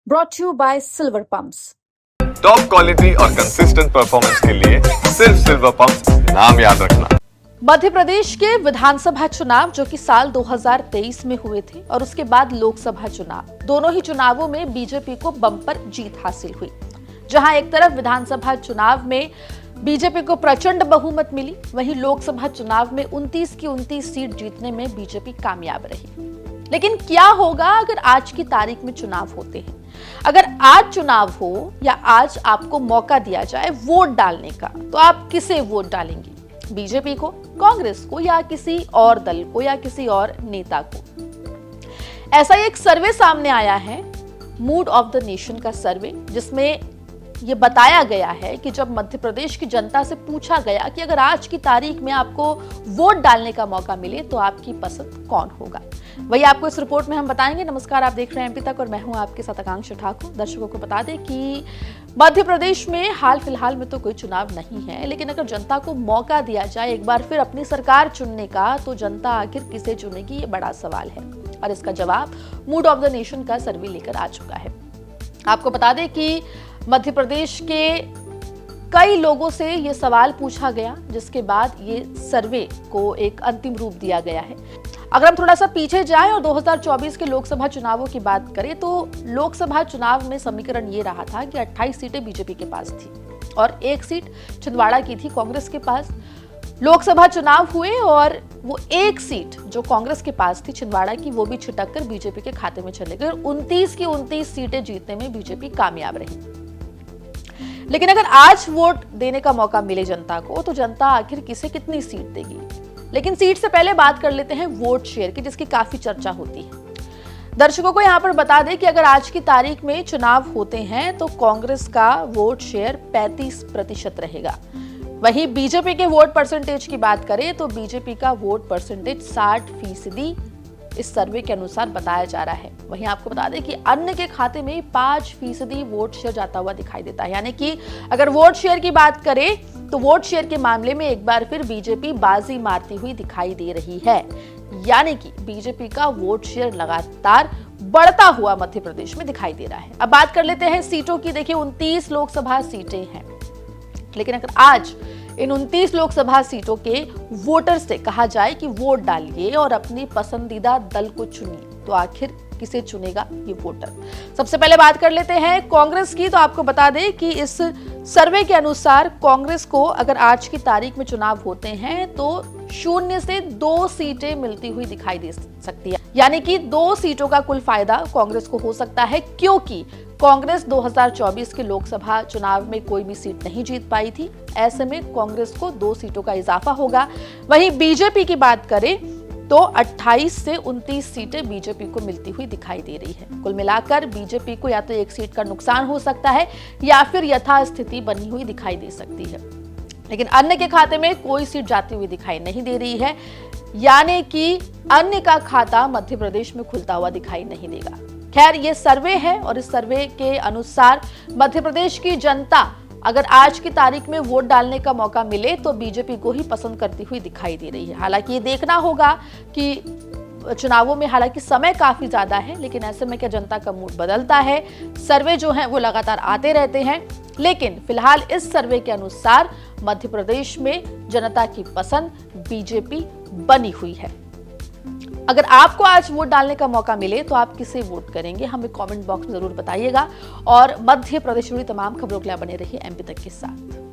brought to you by Silver Pumps. Top quality और consistent performance के लिए सिर्फ सिल्वर पंप्स नाम याद रखना। मध्य प्रदेश के विधानसभा चुनाव जो कि साल 2023 में हुए थे और उसके बाद लोकसभा चुनाव, दोनों ही चुनावों में बीजेपी को बम्पर जीत हासिल हुई। जहां एक तरफ विधानसभा चुनाव में बीजेपी को प्रचंड बहुमत मिली, वहीं लोकसभा चुनाव में 29 की 29 सीट जीतने में बीजेपी कामयाब रही। लेकिन क्या होगा अगर आज की तारीख में चुनाव होते हैं? अगर आज चुनाव हो या आज आपको मौका दिया जाए वोट डालने का, तो आप किसे वोट डालेंगे? बीजेपी को, कांग्रेस को, या किसी और दल को, या किसी और नेता को? ऐसा एक सर्वे सामने आया है, मूड ऑफ द नेशन का सर्वे, जिसमें यह बताया गया है कि जब मध्य प्रदेश की जनता से पूछा गया कि अगर आज की तारीख में आपको वोट डालने का मौका मिले तो आपकी पसंद कौन होगा, वही आपको इस रिपोर्ट में हम बताएंगे। नमस्कार, आप देख रहे हैं एमपी तक और मैं हूं आपके साथ आकांक्षा ठाकुर। दर्शकों को बता दें कि मध्य प्रदेश में हाल फिलहाल में तो कोई चुनाव नहीं है, लेकिन अगर जनता को मौका दिया जाए एक बार फिर अपनी सरकार चुनने का, तो जनता आखिर किसे चुनेगी, ये बड़ा सवाल है और इसका जवाब मूड ऑफ द नेशन का सर्वे लेकर आ चुका है। आपको बता दें कि मध्य प्रदेश के कई लोगों से ये सवाल पूछा गया, जिसके बाद ये सर्वे को एक अंतिम रूप दिया गया है। अगर हम थोड़ा सा पीछे जाएं और 2024 के लोकसभा चुनावों की बात करें, तो लोकसभा चुनाव में समीकरण ये रहा था कि 28 सीटें बीजेपी के पास थी और 1 सीट छिंदवाड़ा की थी कांग्रेस के पास। लोकसभा चुनाव हुए और वो 1 सीट जो कांग्रेस के पास थी छिंदवाड़ा की, वो भी छिटक कर बीजेपी के खाते में चले गए। 29 की 29 सीटें जीतने में बीजेपी कामयाब रही। लेकिन अगर आज वोट देने का मौका मिले जनता को, तो जनता आखिर किसे कितनी सीट देगी? लेकिन सीट से पहले बात कर लेते हैं वोट शेयर की, जिसकी काफी चर्चा होती है। दर्शकों को यहां पर बता दें कि अगर आज की तारीख में चुनाव होते हैं तो कांग्रेस का वोट शेयर 35% रहेगा। वहीं बीजेपी के वोट परसेंटेज की बात करें तो बीजेपी का वोट परसेंटेज 60% इस सर्वे के अनुसार बताया जा रहा है। वहीं आपको बता दें कि अन्य के खाते में 5% वोट शेयर जाता हुआ दिखाई देता है। यानी कि अगर वोट शेयर की बात करें तो वोट शेयर के मामले में एक बार फिर बीजेपी बाजी मारती हुई दिखाई दे रही है। यानी कि बीजेपी का वोट शेयर लगातार बढ़ता हुआ मध्य प्रदेश में दिखाई दे रहा है। अब बात कर लेते हैं सीटों की। देखिए 29 लोकसभा सीटें हैं, लेकिन अगर आज इन 29 लोकसभा सीटों के वोटर से कहा जाए कि वोट डालिए और अपनी पसंदीदा दल को चुनिए, तो आखिर किसे चुनेगा ये वोटर? सबसे पहले बात कर लेते हैं कांग्रेस की। तो आपको बता दें कि इस सर्वे के अनुसार कांग्रेस को अगर आज की तारीख में चुनाव होते हैं तो 0 से 2 सीटें मिलती हुई दिखाई दे सकती है। यानी कि 2 सीटों का कुल फायदा कांग्रेस को हो सकता है, क्योंकि कांग्रेस 2024 के लोकसभा चुनाव में कोई भी सीट नहीं जीत पाई थी। ऐसे में कांग्रेस को 2 सीटों का इजाफा होगा। वहीं बीजेपी की बात करें तो 28 से 29 सीटें बीजेपी को मिलती हुई दिखाई दे रही है। कुल मिलाकर बीजेपी को या तो 1 सीट का नुकसान हो सकता है या फिर यथास्थिति बनी हुई दिखाई दे सकती है। लेकिन अन्य के खाते में कोई सीट जाती हुई दिखाई नहीं दे रही है, यानी कि अन्य का खाता मध्य प्रदेश में खुलता हुआ दिखाई नहीं देगा। खैर, ये सर्वे है और इस सर्वे के अनुसार मध्य प्रदेश की जनता अगर आज की तारीख में वोट डालने का मौका मिले तो बीजेपी को ही पसंद करती हुई दिखाई दे रही है। हालांकि ये देखना होगा कि चुनावों में हालांकि समय काफी ज्यादा है, लेकिन ऐसे में क्या जनता का मूड बदलता है? सर्वे जो हैं वो लगातार आते रहते हैं, लेकिन फिलहाल इस सर्वे के अनुसार मध्य प्रदेश में जनता की पसंद बीजेपी बनी हुई है। अगर आपको आज वोट डालने का मौका मिले तो आप किसे वोट करेंगे? हमें कमेंट बॉक्स में जरूर बताइएगा और मध्य प्रदेश जुड़ी तमाम खबरों के लिए बने रहिए एमपी तक के साथ।